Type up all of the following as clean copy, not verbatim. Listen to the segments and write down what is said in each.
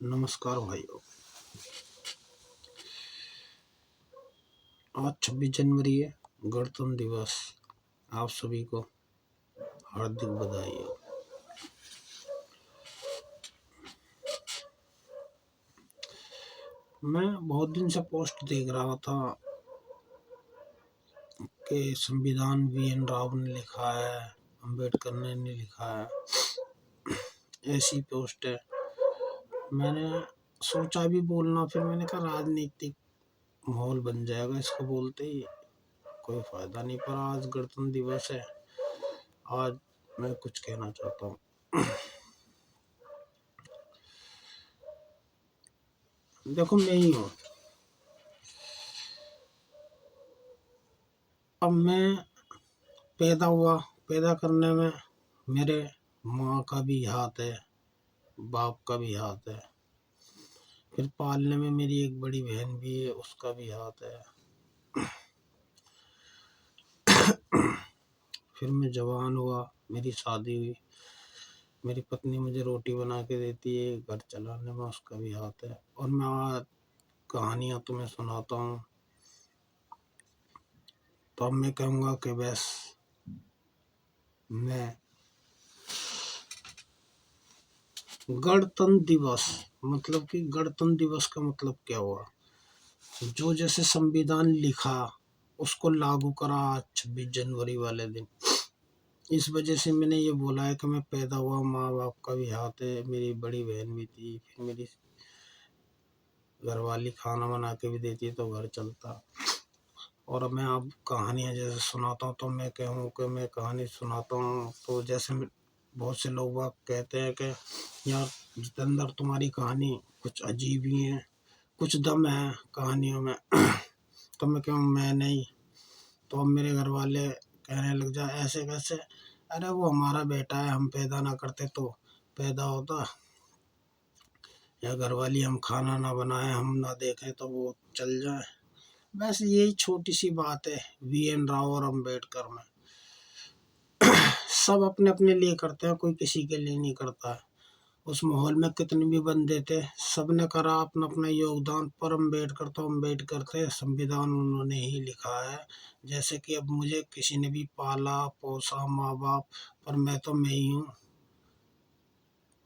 नमस्कार भाइयों। आज 26 जनवरी है, गणतंत्र दिवस। आप सभी को हार्दिक बधाई हो। मैं बहुत दिन से पोस्ट देख रहा था कि संविधान वीएन राव ने लिखा है, अंबेडकर ने नहीं लिखा है। ऐसी पोस्ट है। मैंने सोचा भी बोलना, फिर मैंने कहा राजनीतिक माहौल बन जाएगा इसको बोलते ही, कोई फायदा नहीं। पर आज गणतंत्र दिवस है, आज मैं कुछ कहना चाहता हूँ। देखो, मैं ही हूँ। अब मैं पैदा करने में मेरे माँ का भी हाथ है, बाप का भी हाथ है। फिर पालने में मेरी एक बड़ी बहन भी है, उसका भी हाथ है। फिर मैं जवान हुआ, मेरी शादी हुई, मेरी पत्नी मुझे रोटी बना के देती है, घर चलाने में उसका भी हाथ है। और मैं आज कहानियाँ तुम्हें सुनाता हूँ, तो अब मैं कहूँगा कि बस मैं गणतंत्र दिवस मतलब कि गणतंत्र दिवस का मतलब क्या हुआ, जो जैसे संविधान लिखा उसको लागू करा 26 जनवरी वाले दिन। इस वजह से मैंने ये बोला है कि मैं पैदा हुआ, माँ बाप का भी हाथ है, मेरी बड़ी बहन भी थी, फिर मेरी घरवाली खाना बना के भी देती है तो घर चलता। और अब मैं आप कहानियाँ जैसे सुनाता हूँ, तो मैं कहूँ कि मैं कहानी सुनाता हूँ तो जैसे बहुत से लोग बाग कहते हैं कि यार जितेंद्र, तुम्हारी कहानी कुछ अजीब ही है, कुछ दम है कहानियों में। तो मैं कहूँ मैं नहीं। तो अब मेरे घर वाले कहने लग जा, ऐसे कैसे? अरे वो हमारा बेटा है, हम पैदा ना करते तो पैदा होता, या घर वाली हम खाना ना बनाए, हम ना देखें तो वो चल जाए। बस यही छोटी सी बात है वीएन राव और अम्बेडकर में। सब अपने अपने लिए करते हैं, कोई किसी के लिए नहीं करता है। उस माहौल में कितने भी बंदे थे, सबने करा अपना अपना योगदान। पर अम्बेडकर थे, संविधान उन्होंने ही लिखा है। जैसे कि अब मुझे किसी ने भी पाला पोसा, माँ बाप, पर मैं ही हूँ।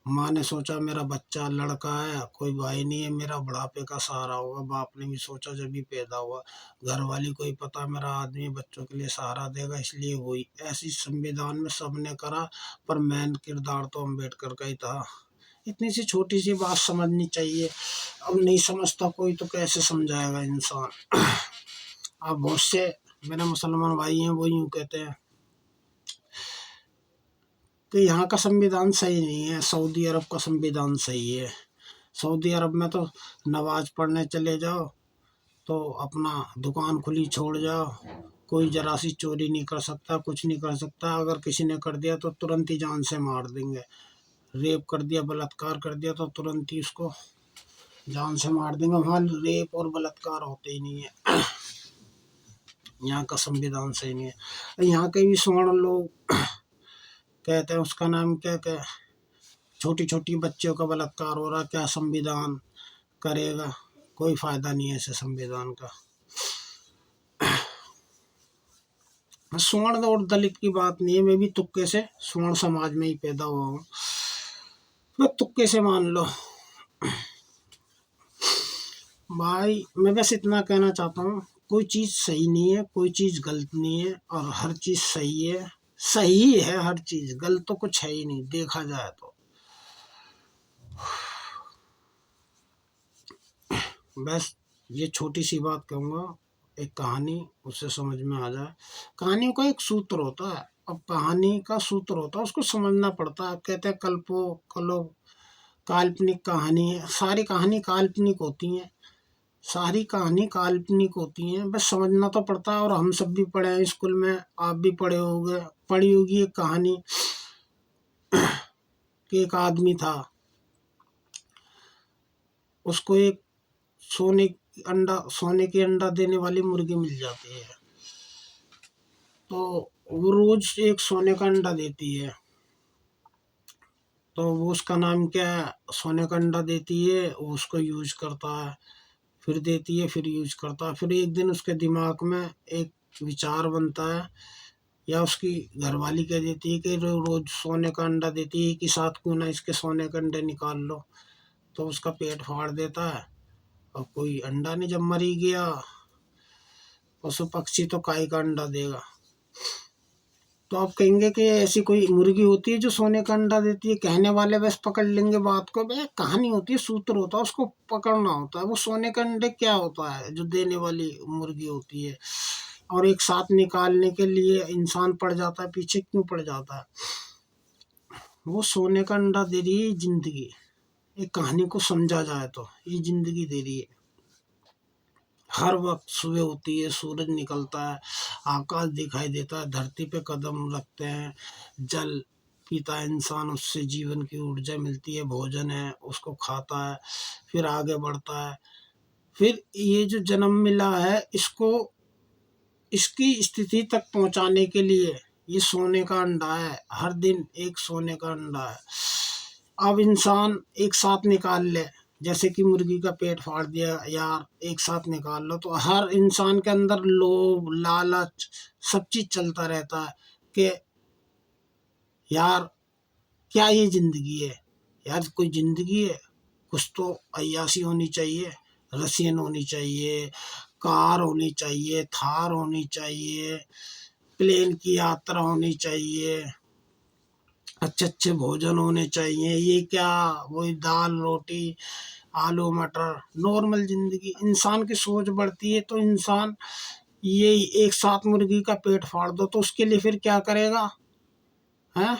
माँ ने सोचा मेरा बच्चा लड़का है, कोई भाई नहीं है, मेरा बुढ़ापे का सहारा होगा। बाप ने भी सोचा जब भी पैदा हुआ। घर वाली को ही पता मेरा आदमी बच्चों के लिए सहारा देगा, इसलिए वही ऐसी संविधान में सबने करा। पर मेन किरदार तो अम्बेडकर का ही था। इतनी सी छोटी सी बात समझनी चाहिए। अब नहीं समझता कोई तो कैसे समझाएगा इंसान। अब बहुत से मेरे मुसलमान भाई हैं, वो यूँ कहते हैं कि यहाँ का संविधान सही नहीं है, सऊदी अरब का संविधान सही है। सऊदी अरब में तो नमाज पढ़ने चले जाओ तो अपना दुकान खुली छोड़ जाओ, कोई जरा सी चोरी नहीं कर सकता, कुछ नहीं कर सकता। अगर किसी ने कर दिया तो तुरंत ही जान से मार देंगे। रेप कर दिया, बलात्कार कर दिया तो तुरंत ही उसको जान से मार देंगे। वहाँ रेप और बलात्कार होते ही नहीं है। यहाँ का संविधान सही नहीं है। यहाँ के भी स्वर्ण लोग कहते हैं, उसका नाम क्या क्या, छोटी छोटी बच्चियों का बलात्कार हो रहा, क्या संविधान करेगा? कोई फायदा नहीं है ऐसे संविधान का। स्वर्ण और दलित की बात नहीं है, मैं भी तुक्के से स्वर्ण समाज में ही पैदा हुआ हूँ, मैं तुक्के से मान लो। भाई मैं बस इतना कहना चाहता हूँ, कोई चीज़ सही नहीं है, कोई चीज़ गलत नहीं है, और हर चीज़ सही है। सही है हर चीज़, गलत तो कुछ है ही नहीं देखा जाए तो। बस ये छोटी सी बात कहूँगा, एक कहानी उससे समझ में आ जाए। कहानियों का एक सूत्र होता है, अब कहानी का सूत्र होता है, उसको समझना पड़ता है। कहते हैं कल्पो कलो, काल्पनिक कहानी है, सारी कहानी काल्पनिक होती हैं, सारी कहानी काल्पनिक होती हैं, बस समझना तो पड़ता है। और हम सब भी पढ़े हैं स्कूल में, आप भी पढ़े होंगे, पढ़ी होगी एक कहानी कि एक आदमी था, उसको एक सोने की अंडा देने वाली मुर्गी मिल जाती है। तो वो रोज एक सोने का अंडा देती है। तो वो उसका नाम क्या है, सोने का अंडा देती है, वो उसको यूज करता है, फिर देती है, फिर यूज करता है। फिर एक दिन उसके दिमाग में एक विचार बनता है, या उसकी घरवाली कह देती है कि रोज सोने का अंडा देती है कि साथ क्यों ना इसके सोने के अंडे निकाल लो। तो उसका पेट फाड़ देता है, और कोई अंडा नहीं, जब मरी गया पशु पक्षी तो काय का अंडा देगा। तो आप कहेंगे कि ऐसी कोई मुर्गी होती है जो सोने का अंडा देती है। कहने वाले बस पकड़ लेंगे बात को, भाई कहानी होती है, सूत्र होता है, उसको पकड़ना होता है। वो सोने का अंडे क्या होता है जो देने वाली मुर्गी होती है, और एक साथ निकालने के लिए इंसान पड़ जाता है पीछे, क्यों पड़ जाता है? वो सोने का अंडा दे रही है जिंदगी। एक कहानी को समझा जाए तो ये जिंदगी दे रही है। हर वक्त सुबह होती है, सूरज निकलता है, आकाश दिखाई देता है, धरती पे कदम रखते हैं, जल पीता है इंसान, उससे जीवन की ऊर्जा मिलती है, भोजन है उसको खाता है, फिर आगे बढ़ता है। फिर ये जो जन्म मिला है, इसको इसकी स्थिति तक पहुंचाने के लिए ये सोने का अंडा है। हर दिन एक सोने का अंडा है। अब इंसान एक साथ निकाल ले, जैसे कि मुर्गी का पेट फाड़ दिया यार, एक साथ निकाल लो, तो हर इंसान के अंदर लोभ, लालच, सब चीज चलता रहता है कि यार क्या ये जिंदगी है? यार कोई जिंदगी है? कुछ तो अय्याशी होनी चाहिए, रसियन होनी चाहिए, कार होनी चाहिए, थार होनी चाहिए, प्लेन की यात्रा होनी चाहिए, अच्छे अच्छे भोजन होने चाहिए। ये क्या, वही दाल रोटी, आलू मटर, नॉर्मल जिंदगी। इंसान की सोच बढ़ती है तो इंसान ये एक साथ मुर्गी का पेट फाड़ दो तो उसके लिए फिर क्या करेगा? हैं?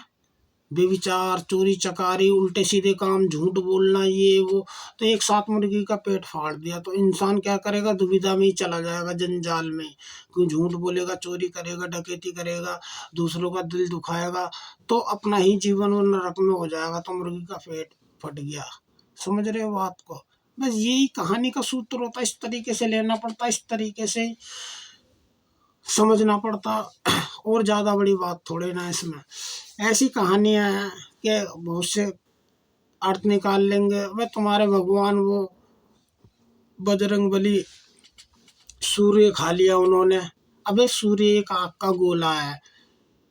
बेविचार, चोरी चकारी, उल्टे सीधे काम, झूठ बोलना, ये वो। तो एक साथ मुर्गी का पेट फाड़ दिया तो इंसान क्या करेगा? दुविधा में ही चला जाएगा, जंजाल में। क्यों झूठ बोलेगा, चोरी करेगा, डकैती करेगा, दूसरों का दिल दुखाएगा, तो अपना ही जीवन वो नरक में हो जाएगा। तो मुर्गी का पेट फट गया। समझ रहे हो बात को? बस यही कहानी का सूत्र होता है। इस तरीके से लेना पड़ता है, इस तरीके से समझना पड़ता। और ज़्यादा बड़ी बात थोड़े ना इसमें। ऐसी कहानियां हैं कि बहुत से अर्थ निकाल लेंगे। वे तुम्हारे भगवान वो बजरंगबली, सूर्य खा लिया उन्होंने। अबे सूर्य एक आग का गोला है,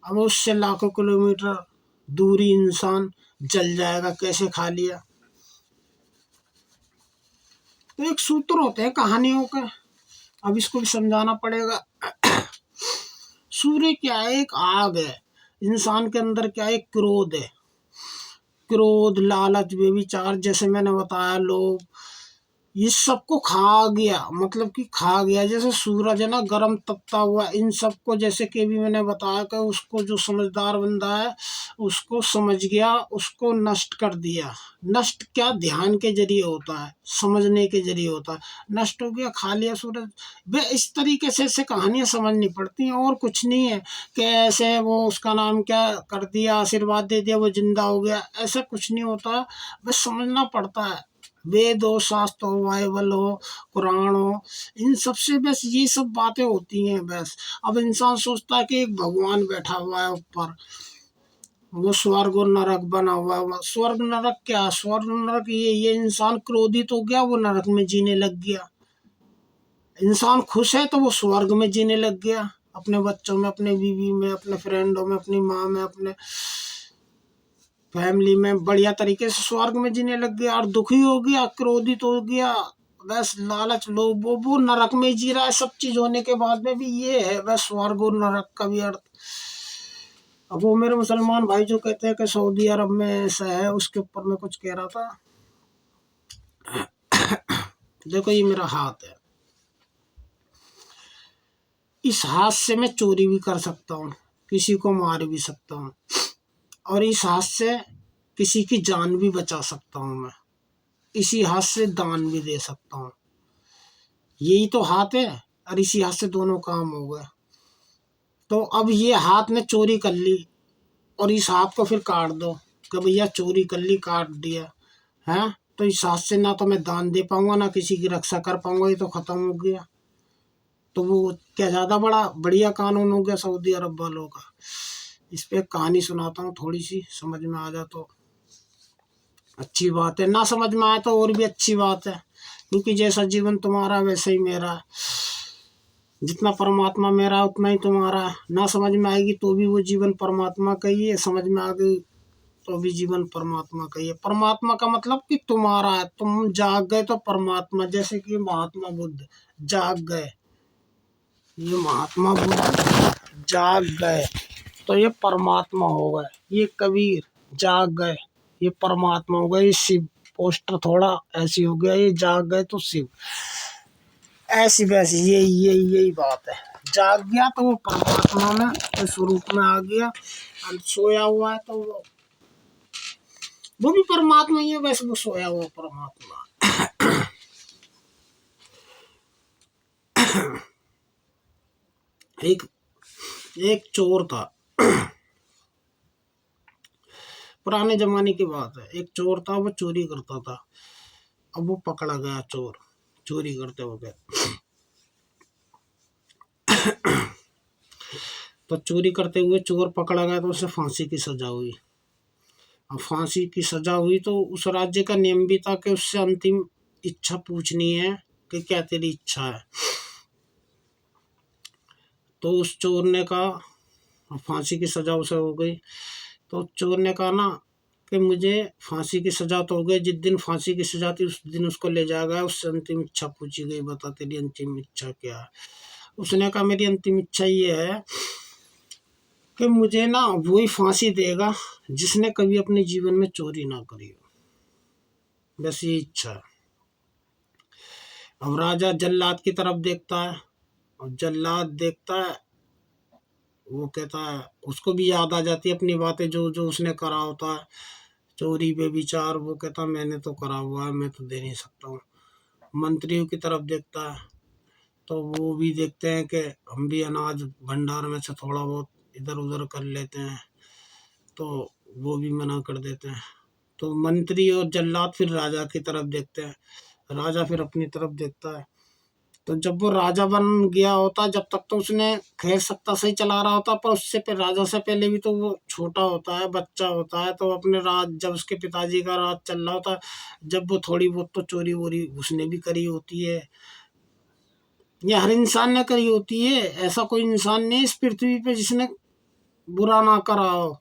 अब उससे लाखों किलोमीटर दूरी इंसान जल जाएगा, कैसे खा लिया? तो एक सूत्र होते हैं कहानियों के, अब इसको भी समझाना पड़ेगा। सूर्य क्या है? एक आग है। इंसान के अंदर क्या है? क्रोध है। क्रोध, लालच, व्यभिचार, जैसे मैंने बताया, लोभ, ये सबको खा गया। मतलब कि खा गया, जैसे सूरज है ना, गर्म तपता हुआ, इन सबको, जैसे कि भी मैंने बताया कि उसको जो समझदार बंदा है उसको समझ गया, उसको नष्ट कर दिया। नष्ट क्या? ध्यान के जरिए होता है, समझने के जरिए होता है। नष्ट हो गया, खा लिया सूरज। वे इस तरीके से ऐसे कहानियां समझनी पड़ती हैं, और कुछ नहीं है कि ऐसे वो उसका नाम क्या कर दिया, आशीर्वाद दे दिया, वो जिंदा हो गया, ऐसा कुछ नहीं होता। बस समझना पड़ता है। वेद हो, शास्त्र हो, बाइबल हो, कुरान हो, इन सब से बस ये सब बातें होती हैं बस। अब इंसान सोचता है कि एक भगवान बैठा हुआ है ऊपर, वो स्वर्ग और नरक बना हुआ है। स्वर्ग नरक क्या? स्वर्ग नरक ये इंसान क्रोधित हो गया, वो नरक में जीने लग गया। इंसान खुश है तो वो स्वर्ग में जीने लग गया, अपने बच्चों में, अपने बीवी में, अपने फ्रेंडों में, अपनी माँ में, अपने फैमिली में बढ़िया तरीके से स्वर्ग में जीने लग गया। और दुखी हो गया, क्रोधित हो गया, बस लालच, लोभ, वो नरक में ही जी रहा है। सब चीज होने के बाद में भी ये है बस स्वर्ग और नरक का भी अर्थ। अब वो मेरे मुसलमान भाई जो कहते हैं कि सऊदी अरब में ऐसा है, उसके ऊपर मैं कुछ कह रहा था। देखो ये मेरा हाथ है, इस हाथ से मैं चोरी भी कर सकता हूँ, किसी को मार भी सकता हूँ, और इस हाथ से किसी की जान भी बचा सकता हूँ मैं। इसी हाथ से दान भी दे सकता हूँ। यही तो हाथ है, और इसी हाथ से दोनों काम हो गए। तो अब ये हाथ ने चोरी कर ली, और इस हाथ को फिर काट दो कि भैया चोरी कर ली, काट दिया है, तो इस हाथ से ना तो मैं दान दे पाऊंगा, ना किसी की रक्षा कर पाऊंगा, ये तो खत्म हो गया। तो वो क्या ज्यादा बड़ा बढ़िया कानून हो गया सऊदी अरब वालों का। इस पे एक कहानी सुनाता हूँ, थोड़ी सी समझ में आ जा तो। अच्छी बात है, ना समझ में आए तो और भी अच्छी बात है, क्योंकि जैसा जीवन तुम्हारा वैसे ही मेरा है। जितना परमात्मा मेरा उतना ही तुम्हारा है। ना समझ में आएगी तो भी वो जीवन परमात्मा का ही है, समझ में आ गई तो भी जीवन परमात्मा का ही है। परमात्मा का मतलब कि तुम्हारा है, तुम जाग गए तो परमात्मा, जैसे कि महात्मा बुद्ध जाग गए, ये महात्मा बुद्ध जाग गए तो ये परमात्मा हो गए, ये कबीर जाग गए ये परमात्मा हो गए, ये शिव पोस्टर थोड़ा ऐसी हो गया, ये जाग गए तो शिव, ऐसी वैसी यही बात है। जाग गया तो वो परमात्मा में इस स्वरूप में आ गया, और सोया हुआ है तो वो भी परमात्मा ही है, वैसे वो सोया हुआ परमात्मा। एक एक चोर था, पुराने जमाने की बात है। एक चोर था, वो चोरी करता था। अब वो पकड़ा गया चोर चोरी करते हुए, तो चोरी करते हुए चोर पकड़ा गया तो उसे फांसी की सजा हुई। अब फांसी की सजा हुई तो उस राज्य का नियम भी था कि उससे अंतिम इच्छा पूछनी है कि क्या तेरी इच्छा है। तो उस चोर ने कहा, फांसी की सजा उसे हो गई, तो चोर ने कहा ना कि मुझे फांसी की सजा तो हो गई, जिस दिन फांसी की सजा थी उस दिन उसको ले जाया गया, उससे अंतिम इच्छा पूछी गई, बता तेरी अंतिम इच्छा क्या है। उसने कहा मेरी अंतिम इच्छा ये है कि मुझे ना वही फांसी देगा जिसने कभी अपने जीवन में चोरी ना करी हो, बस ये इच्छा है। अब राजा जल्लाद की तरफ देखता है, और जल्लाद देखता है, वो कहता है, उसको भी याद आ जाती है अपनी बातें जो जो उसने करा होता है, चोरी पे विचार। वो कहता मैंने तो करा हुआ है, मैं तो दे नहीं सकता हूँ। मंत्रियों की तरफ देखता है, तो वो भी देखते हैं कि हम भी अनाज भंडार में से थोड़ा बहुत इधर उधर कर लेते हैं, तो वो भी मना कर देते हैं। तो मंत्री और जल्लाद फिर राजा की तरफ देखते हैं, राजा फिर अपनी तरफ देखता है। तो जब वो राजा बन गया होता, जब तक तो उसने खैर सत्ता सही चला रहा होता, पर उससे राजा से पहले भी तो वो छोटा होता है, बच्चा होता है, तो अपने राज जब उसके पिताजी का राज चल रहा होता, जब वो थोड़ी बहुत तो चोरी वोरी उसने भी करी होती है, ये हर इंसान ने करी होती है। ऐसा कोई इंसान नहीं इस पृथ्वी पे जिसने बुरा ना करा हो,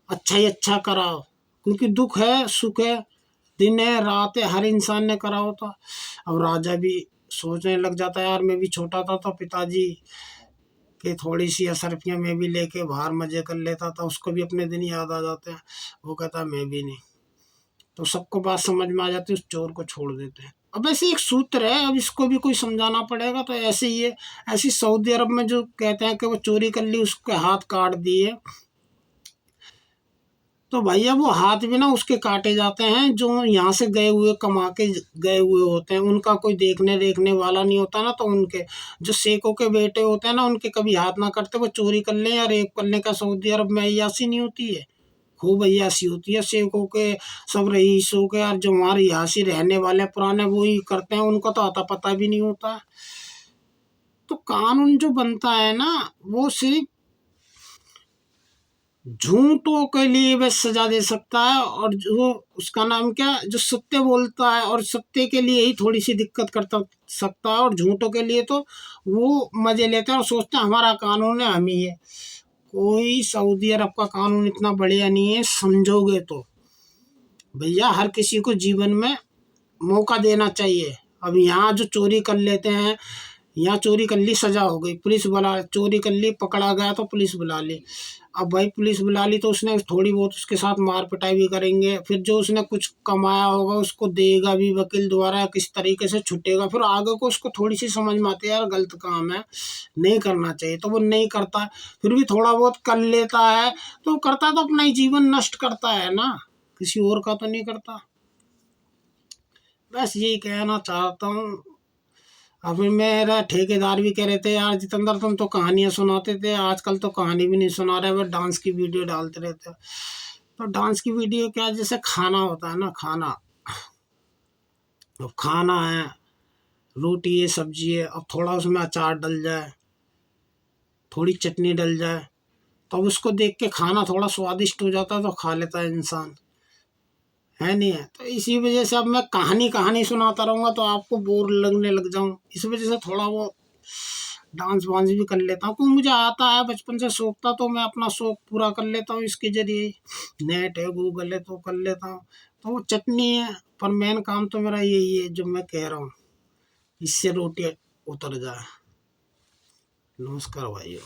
अच्छा ही अच्छा करा हो, क्योंकि दुख है सुख है, दिन है रात है, हर इंसान ने करा होता। अब राजा भी सोचने लग जाता है, यार मैं भी छोटा था तो पिताजी के थोड़ी सी असरफियाँ मैं भी लेके बाहर मजे कर लेता था, उसको भी अपने दिन याद आ जाते हैं। वो कहता है मैं भी नहीं। तो सबको बात समझ में आ जाती है, उस चोर को छोड़ देते हैं। अब ऐसे एक सूत्र है, अब इसको भी कोई समझाना पड़ेगा, तो ऐसे ही है। ऐसी सऊदी अरब में जो कहते हैं कि वो चोरी कर ली, उसके हाथ काट दिए, तो भैया वो हाथ भी ना उसके काटे जाते हैं जो यहाँ से गए हुए कमा के गए हुए होते हैं, उनका कोई देखने देखने वाला नहीं होता ना, तो उनके जो शेखों के बेटे होते हैं ना, उनके कभी हाथ ना करते, वो चोरी कर ले या रेप करने का सऊदी अरब में अय्याशी नहीं होती है, खूब अय्याशी होती है शेखों के, सब रईसों के, और जो हमारे यहाँ रहने वाले पुराने वो ही करते हैं, उनको तो आता पता भी नहीं होता। तो कानून जो बनता है ना, वो सिर्फ झूठों के लिए वह सजा दे सकता है, और जो उसका नाम क्या, जो सत्य बोलता है और सत्य के लिए ही थोड़ी सी दिक्कत करता सकता है, और झूठों के लिए तो वो मजे लेते हैं और सोचते हैं हमारा कानून है हम ही है। कोई सऊदी अरब का कानून इतना बढ़िया नहीं है, समझोगे तो। भैया हर किसी को जीवन में मौका देना चाहिए। अब यहाँ जो चोरी कर लेते हैं, यहाँ चोरी कर ली सजा हो गई, पुलिस बुला, चोरी कर ली पकड़ा गया तो पुलिस बुला ली। अब भाई पुलिस बुला ली तो उसने थोड़ी बहुत उसके साथ मार पिटाई भी करेंगे, फिर जो उसने कुछ कमाया होगा उसको देगा भी वकील द्वारा, किस तरीके से छुटेगा, फिर आगे को उसको थोड़ी सी समझ में आती है यार गलत काम है, नहीं करना चाहिए, तो वो नहीं करता। फिर भी थोड़ा बहुत कर लेता है, तो करता तो अपना ही जीवन नष्ट करता है ना, किसी और का तो नहीं करता। बस यही कहना चाहता हूँ। अभी मेरा ठेकेदार भी कह रहे थे, यार जितेंद्र तुम तो कहानियां सुनाते थे, आजकल तो कहानी भी नहीं सुना रहे, बस डांस की वीडियो डालते रहते हो। तो डांस की वीडियो क्या, जैसे खाना होता है ना, खाना, अब खाना है, रोटी है सब्जी है, अब थोड़ा उसमें अचार डल जाए, थोड़ी चटनी डल जाए, तो अब उसको देख के खाना थोड़ा स्वादिष्ट हो जाता है तो खा लेता है इंसान, है नहीं है। तो इसी वजह से अब मैं कहानी कहानी सुनाता रहूँगा तो आपको बोर लगने लग जाऊँ, इस वजह से थोड़ा वो डांस वांस भी कर लेता हूँ, क्योंकि मुझे आता है, बचपन से शौक था, तो मैं अपना शौक पूरा कर लेता हूँ इसके जरिए। नेट है, गूगल है, तो कर लेता हूँ। तो वो चटनी है, पर मेन काम तो मेरा यही है जो मैं कह रहा हूँ, इससे रोटी उतर जाए। नमस्कार भाइयों।